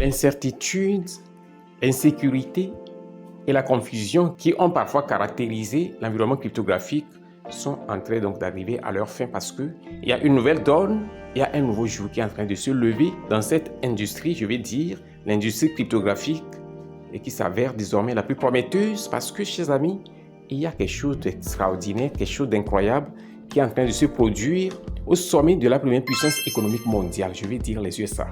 L'incertitude, l'insécurité et la confusion qui ont parfois caractérisé l'environnement cryptographique sont en train donc d'arriver à leur fin parce qu'il y a une nouvelle donne, il y a un nouveau jour qui est en train de se lever dans cette industrie, je vais dire, l'industrie cryptographique, et qui s'avère désormais la plus prometteuse parce que, chers amis, il y a quelque chose d'extraordinaire, quelque chose d'incroyable qui est en train de se produire au sommet de la première puissance économique mondiale, je vais dire les USA.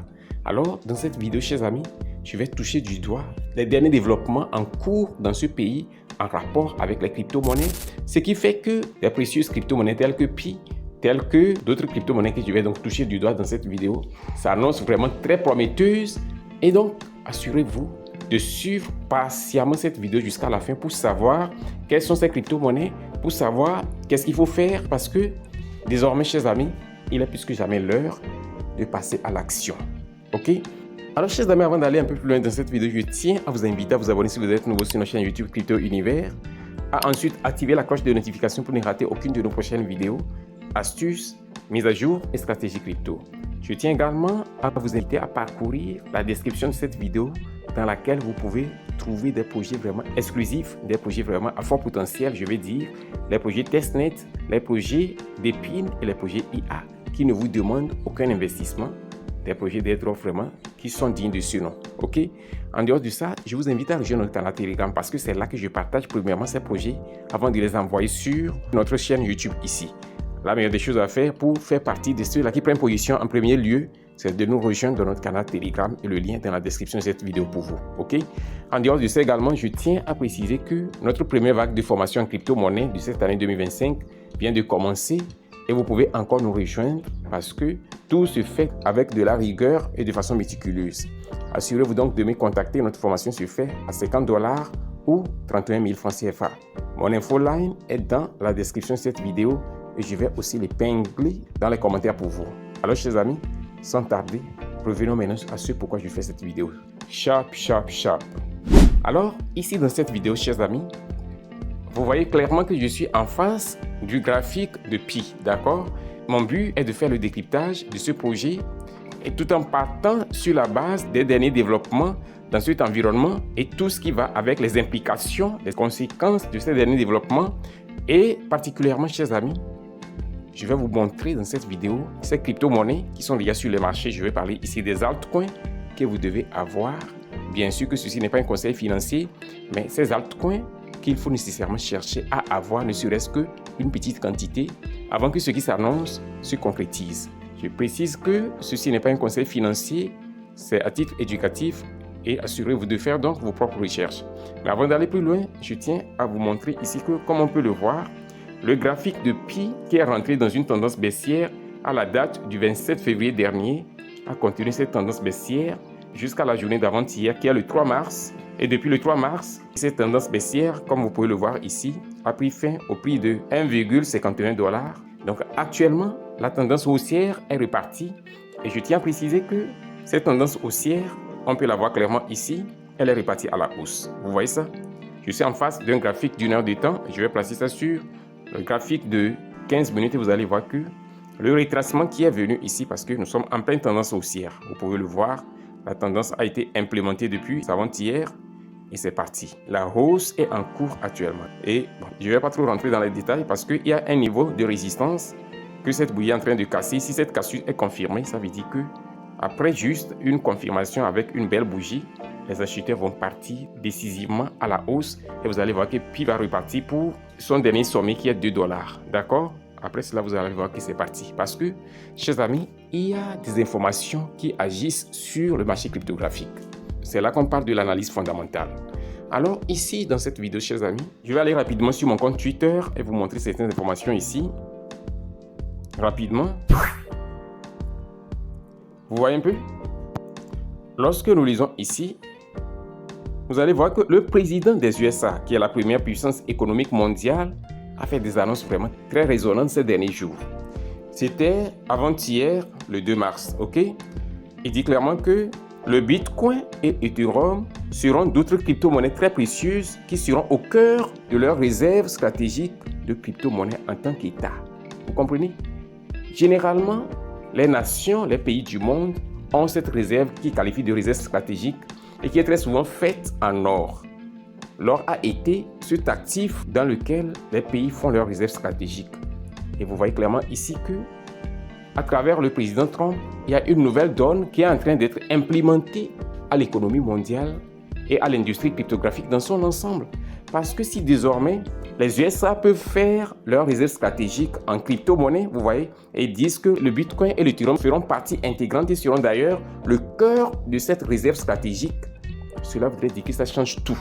Alors, dans cette vidéo, chers amis, je vais toucher du doigt les derniers développements en cours dans ce pays en rapport avec les crypto-monnaies, ce qui fait que les précieuses crypto-monnaies telles que Pi, telles que d'autres crypto-monnaies que je vais donc toucher du doigt dans cette vidéo, s'annoncent vraiment très prometteuses. Et donc, assurez-vous de suivre patiemment cette vidéo jusqu'à la fin pour savoir quelles sont ces crypto-monnaies, pour savoir qu'est-ce qu'il faut faire parce que désormais, chers amis, il est plus que jamais l'heure de passer à l'action. Ok? Alors, chers amis, avant d'aller un peu plus loin dans cette vidéo, je tiens à vous inviter à vous abonner si vous êtes nouveau sur notre chaîne YouTube Crypto Univers, à ensuite activer la cloche de notification pour ne rater aucune de nos prochaines vidéos, astuces, mises à jour et stratégies crypto. Je tiens également à vous inviter à parcourir la description de cette vidéo dans laquelle vous pouvez trouver des projets vraiment exclusifs, des projets vraiment à fort potentiel, je vais dire, les projets testnet, les projets d'Epine et les projets IA qui ne vous demandent aucun investissement, des projets d'airdrop vraiment qui sont dignes de ce nom. Ok? En dehors de ça, je vous invite à rejoindre notre canal Telegram parce que c'est là que je partage premièrement ces projets avant de les envoyer sur notre chaîne YouTube ici. La meilleure des choses à faire pour faire partie de ceux-là qui prennent position en premier lieu, c'est de nous rejoindre dans notre canal Telegram et le lien est dans la description de cette vidéo pour vous. Ok? En dehors de ça également, je tiens à préciser que notre première vague de formation en crypto-monnaie de cette année 2025 vient de commencer et vous pouvez encore nous rejoindre parce que tout se fait avec de la rigueur et de façon méticuleuse. Assurez-vous donc de me contacter. Notre formation se fait à $50 ou 31 000 francs CFA. Mon infoline est dans la description de cette vidéo et je vais aussi l'épingler dans les commentaires pour vous. Alors, chers amis, sans tarder, revenons maintenant à ce pourquoi je fais cette vidéo. Sharp. Alors, ici dans cette vidéo, chers amis, vous voyez clairement que je suis en face du graphique de Pi, d'accord? Mon but est de faire le décryptage de ce projet et tout en partant sur la base des derniers développements dans cet environnement et tout ce qui va avec les implications, les conséquences de ces derniers développements et particulièrement, chers amis, je vais vous montrer dans cette vidéo ces crypto-monnaies qui sont déjà sur le marché. Je vais parler ici des altcoins que vous devez avoir. Bien sûr que ceci n'est pas un conseil financier, mais ces altcoins qu'il faut nécessairement chercher à avoir ne serait-ce qu'une petite quantité avant que ce qui s'annonce se concrétise. Je précise que ceci n'est pas un conseil financier, c'est à titre éducatif et assurez-vous de faire donc vos propres recherches. Mais avant d'aller plus loin, je tiens à vous montrer ici que, comme on peut le voir, le graphique de Pi qui est rentré dans une tendance baissière à la date du 27 février dernier a continué cette tendance baissière jusqu'à la journée d'avant-hier qui est le 3 mars. Et depuis le 3 mars, cette tendance baissière, comme vous pouvez le voir ici, a pris fin au prix de 1,51 $. Donc actuellement, la tendance haussière est repartie. Et je tiens à préciser que cette tendance haussière, on peut la voir clairement ici, elle est repartie à la hausse. Vous voyez ça? Je suis en face d'un graphique d'une heure de temps. Je vais placer ça sur le graphique de 15 minutes et vous allez voir que le retracement qui est venu ici, parce que nous sommes en pleine tendance haussière. Vous pouvez le voir, la tendance a été implémentée depuis avant-hier et c'est parti. La hausse est en cours actuellement. Et bon, je ne vais pas trop rentrer dans les détails parce qu'il y a un niveau de résistance que cette bougie est en train de casser. Si cette cassure est confirmée, ça veut dire que après juste une confirmation avec une belle bougie, les acheteurs vont partir décisivement à la hausse et vous allez voir que Pi va repartir pour son dernier sommet qui est $2. D'accord? Après cela, vous allez voir que c'est parti. Parce que, chers amis, il y a des informations qui agissent sur le marché cryptographique. C'est là qu'on parle de l'analyse fondamentale. Alors ici, dans cette vidéo, chers amis, je vais aller rapidement sur mon compte Twitter et vous montrer certaines informations ici. Rapidement. Vous voyez un peu? Lorsque nous lisons ici, vous allez voir que le président des USA, qui est la première puissance économique mondiale, a fait des annonces vraiment très résonnantes ces derniers jours. C'était avant-hier, le 2 mars, ok? Il dit clairement que le Bitcoin et Ethereum seront d'autres crypto-monnaies très précieuses qui seront au cœur de leurs réserves stratégiques de crypto-monnaies en tant qu'État. Vous comprenez? Généralement, les nations, les pays du monde ont cette réserve qui qualifie de réserve stratégique et qui est très souvent faite en or. L'or a été cet actif dans lequel les pays font leurs réserves stratégiques. Et vous voyez clairement ici que, à travers le président Trump, il y a une nouvelle donne qui est en train d'être implémentée à l'économie mondiale et à l'industrie cryptographique dans son ensemble. Parce que si désormais, les USA peuvent faire leurs réserves stratégiques en crypto-monnaie, vous voyez, et disent que le Bitcoin et l'Ethereum feront partie intégrante et seront d'ailleurs le cœur de cette réserve stratégique, cela voudrait dire que ça change tout.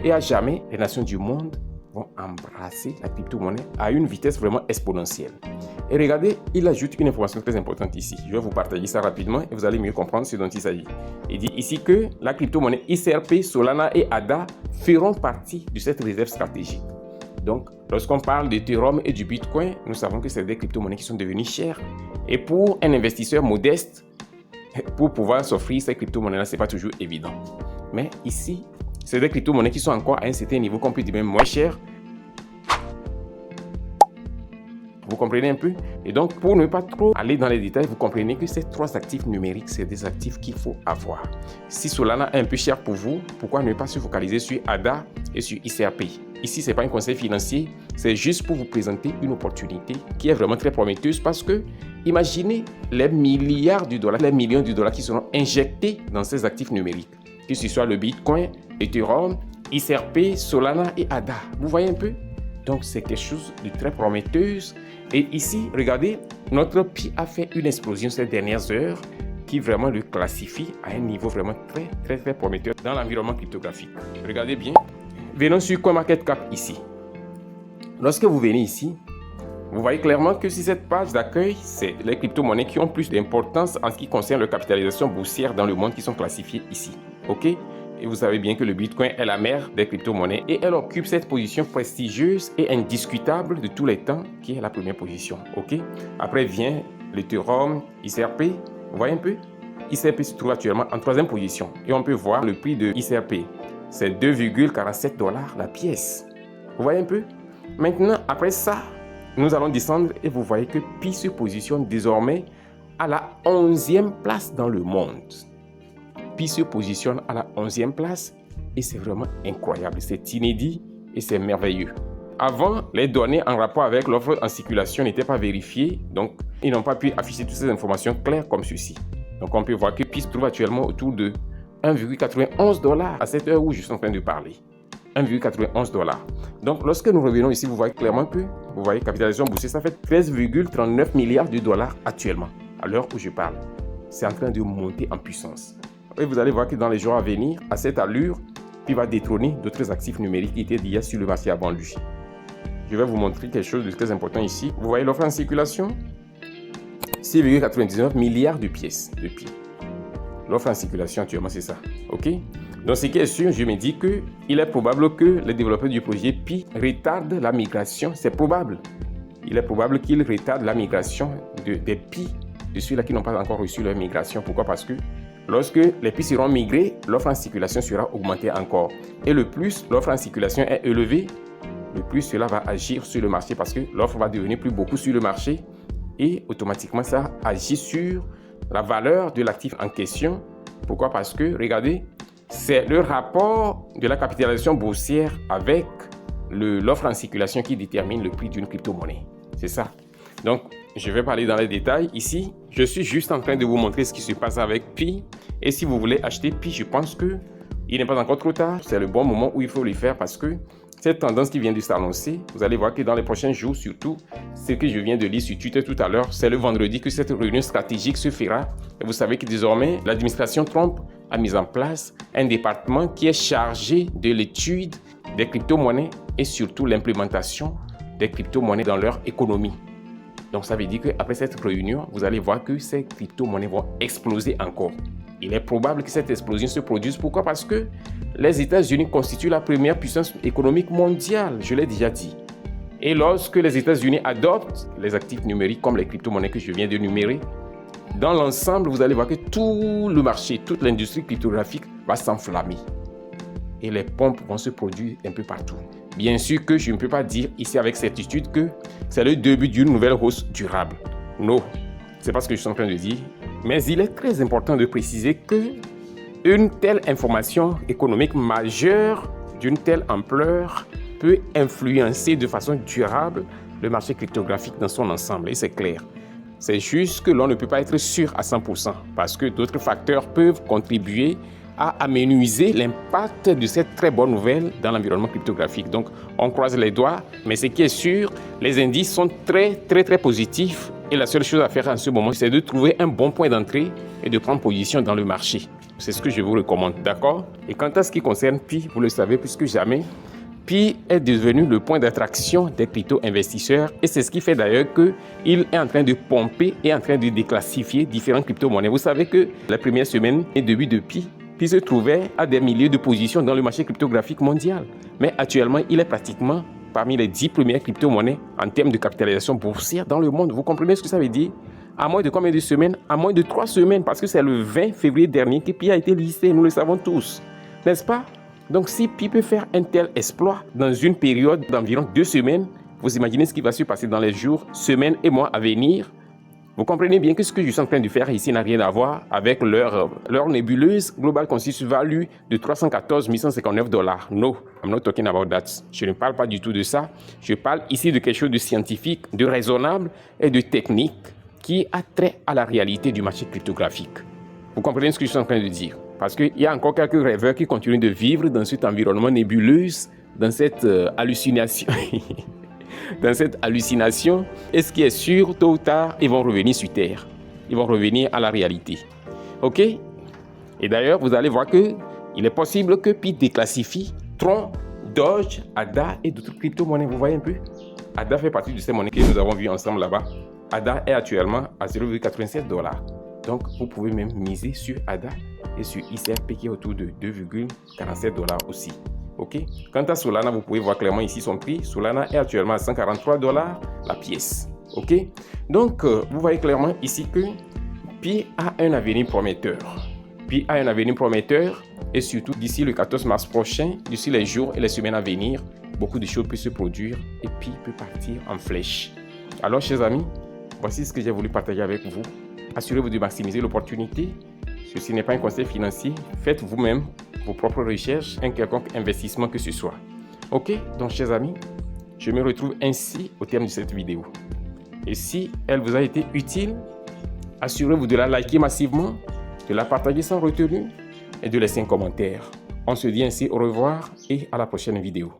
Et à jamais, les nations du monde vont embrasser la crypto-monnaie à une vitesse vraiment exponentielle. Et regardez, il ajoute une information très importante ici. Je vais vous partager ça rapidement et vous allez mieux comprendre ce dont il s'agit. Il dit ici que la crypto-monnaie XRP, Solana et ADA feront partie de cette réserve stratégique. Donc, lorsqu'on parle d'Ethereum et du Bitcoin, nous savons que c'est des crypto-monnaies qui sont devenues chères. Et pour un investisseur modeste, pour pouvoir s'offrir ces crypto-monnaies-là, ce n'est pas toujours évident. Mais ici, c'est des crypto-monnaies qui sont encore à un certain niveau, qu'on peut dire même moins cher. Vous comprenez un peu? Et donc, pour ne pas trop aller dans les détails, vous comprenez que ces trois actifs numériques, c'est des actifs qu'il faut avoir. Si Solana est un peu cher pour vous, pourquoi ne pas se focaliser sur ADA et sur XRP? Ici, ce n'est pas un conseil financier, c'est juste pour vous présenter une opportunité qui est vraiment très prometteuse parce que, imaginez les milliards de dollars, les millions de dollars qui seront injectés dans ces actifs numériques, que ce soit le Bitcoin, Ethereum, XRP, Solana et ADA. Vous voyez un peu? Donc, c'est quelque chose de très prometteuse. Et ici, regardez, notre Pi a fait une explosion ces dernières heures qui vraiment le classifie à un niveau vraiment très prometteur dans l'environnement cryptographique. Regardez bien. Venons sur CoinMarketCap ici. Lorsque vous venez ici, vous voyez clairement que sur cette page d'accueil, c'est les crypto-monnaies qui ont plus d'importance en ce qui concerne la capitalisation boursière dans le monde qui sont classifiées ici. OK? Et vous savez bien que le Bitcoin est la mère des crypto-monnaies et elle occupe cette position prestigieuse et indiscutable de tous les temps qui est la première position. OK? Après vient l'Ethereum, XRP. Vous voyez un peu? XRP se trouve actuellement en troisième position et on peut voir le prix de XRP. C'est 2,47 $ la pièce. Vous voyez un peu? Maintenant, après ça, nous allons descendre et vous voyez que Pi se positionne désormais à la 11e place dans le monde. Pi se positionne à la 11e place et c'est vraiment incroyable, c'est inédit et c'est merveilleux. Avant, les données en rapport avec l'offre en circulation n'étaient pas vérifiées, donc ils n'ont pas pu afficher toutes ces informations claires comme ceci. Donc on peut voir que Pi se trouve actuellement autour de 1,91 $ à cette heure où je suis en train de parler. 1,91 $. Donc lorsque nous revenons ici, vous voyez clairement que, vous voyez, capitalisation boursière, ça fait 13,39 milliards de dollars actuellement, à l'heure où je parle. C'est en train de monter en puissance. Et vous allez voir que dans les jours à venir, à cette allure, Pi va détrôner d'autres actifs numériques qui étaient déjà sur le marché avant lui. Je vais vous montrer quelque chose de très important ici. Vous voyez l'offre en circulation? 6,99 milliards de pièces de Pi. L'offre en circulation actuellement, c'est ça. OK? Donc, ce qui est sûr, je me dis qu'il est probable que les développeurs du projet Pi retardent la migration. C'est probable. Il est probable qu'ils retardent la migration des Pi, de ceux-là qui n'ont pas encore reçu leur migration. Pourquoi? Parce que lorsque les Pi seront migrés, l'offre en circulation sera augmentée encore. Et le plus l'offre en circulation est élevée, le plus cela va agir sur le marché parce que l'offre va devenir plus beaucoup sur le marché et automatiquement ça agit sur la valeur de l'actif en question. Pourquoi? Parce que, regardez, c'est le rapport de la capitalisation boursière avec l'offre en circulation qui détermine le prix d'une crypto-monnaie. C'est ça. Donc, je vais parler dans les détails ici. Je suis juste en train de vous montrer ce qui se passe avec Pi. Et si vous voulez acheter Pi, je pense qu'il n'est pas encore trop tard. C'est le bon moment où il faut le faire parce que cette tendance qui vient de s'annoncer, vous allez voir que dans les prochains jours, surtout, ce que je viens de lire sur Twitter tout à l'heure, c'est le vendredi que cette réunion stratégique se fera. Et vous savez que désormais, l'administration Trump a mis en place un département qui est chargé de l'étude des crypto-monnaies et surtout l'implémentation des crypto-monnaies dans leur économie. Donc ça veut dire qu'après cette réunion, vous allez voir que ces crypto-monnaies vont exploser encore. Il est probable que cette explosion se produise. Pourquoi? Parce que les États-Unis constituent la première puissance économique mondiale, je l'ai déjà dit. Et lorsque les États-Unis adoptent les actifs numériques comme les crypto-monnaies que je viens de numérer, dans l'ensemble, vous allez voir que tout le marché, toute l'industrie cryptographique va s'enflammer. Et les pompes vont se produire un peu partout. Bien sûr que je ne peux pas dire ici avec certitude que c'est le début d'une nouvelle hausse durable. Non, c'est pas ce que je suis en train de dire. Mais il est très important de préciser que une telle information économique majeure d'une telle ampleur peut influencer de façon durable le marché cryptographique dans son ensemble, et c'est clair. C'est juste que l'on ne peut pas être sûr à 100% parce que d'autres facteurs peuvent contribuer à amenuiser l'impact de cette très bonne nouvelle dans l'environnement cryptographique. Donc, on croise les doigts, mais ce qui est sûr, les indices sont très positifs et la seule chose à faire en ce moment, c'est de trouver un bon point d'entrée et de prendre position dans le marché. C'est ce que je vous recommande, d'accord? Et quant à ce qui concerne Pi, vous le savez plus que jamais, Pi est devenu le point d'attraction des crypto-investisseurs et c'est ce qui fait d'ailleurs qu'il est en train de pomper et en train de déclassifier différentes crypto-monnaies. Vous savez que la première semaine et début de Pi se trouvait à des milliers de positions dans le marché cryptographique mondial. Mais actuellement, il est pratiquement parmi les 10 premières crypto-monnaies en termes de capitalisation boursière dans le monde. Vous comprenez ce que ça veut dire? À moins de combien de semaines? À moins de 3 semaines, parce que c'est le 20 février dernier que Pi a été listé, nous le savons tous. N'est-ce pas? Donc, si Pi peut faire un tel exploit dans une période d'environ 2 semaines, vous imaginez ce qui va se passer dans les jours, semaines et mois à venir. Vous comprenez bien que ce que je suis en train de faire ici n'a rien à voir avec leur nébuleuse Global Consensus Value de 314 159 $. No, I'm not talking about that. Je ne parle pas du tout de ça. Je parle ici de quelque chose de scientifique, de raisonnable et de technique qui a trait à la réalité du marché cryptographique. Vous comprenez ce que je suis en train de dire? Parce qu'il y a encore quelques rêveurs qui continuent de vivre dans cet environnement nébuleuse, dans cette hallucination. Dans cette hallucination. Et ce qui est sûr, tôt ou tard, ils vont revenir sur Terre. Ils vont revenir à la réalité. OK? Et d'ailleurs, vous allez voir qu'il est possible que Pi déclassifie Tron, Doge, ADA et d'autres crypto-monnaies. Vous voyez un peu? ADA fait partie de ces monnaies que nous avons vues ensemble là-bas. ADA est actuellement à 0,87 $. Donc, vous pouvez même miser sur ADA et sur ICRP qui est autour de 2,47 $ aussi. OK? Quant à Solana, vous pouvez voir clairement ici son prix. Solana est actuellement à 143 $ la pièce. OK? Donc, vous voyez clairement ici que Pi a un avenir prometteur. Pi a un avenir prometteur et surtout d'ici le 14 mars prochain, d'ici les jours et les semaines à venir, beaucoup de choses peuvent se produire et Pi peut partir en flèche. Alors, chers amis, voici ce que j'ai voulu partager avec vous. Assurez-vous de maximiser l'opportunité. Ceci n'est pas un conseil financier. Faites vous-même vos propres recherches, un quelconque investissement que ce soit. Ok, donc chers amis, je me retrouve ainsi au terme de cette vidéo. Et si elle vous a été utile, assurez-vous de la liker massivement, de la partager sans retenue et de laisser un commentaire. On se dit ainsi au revoir et à la prochaine vidéo.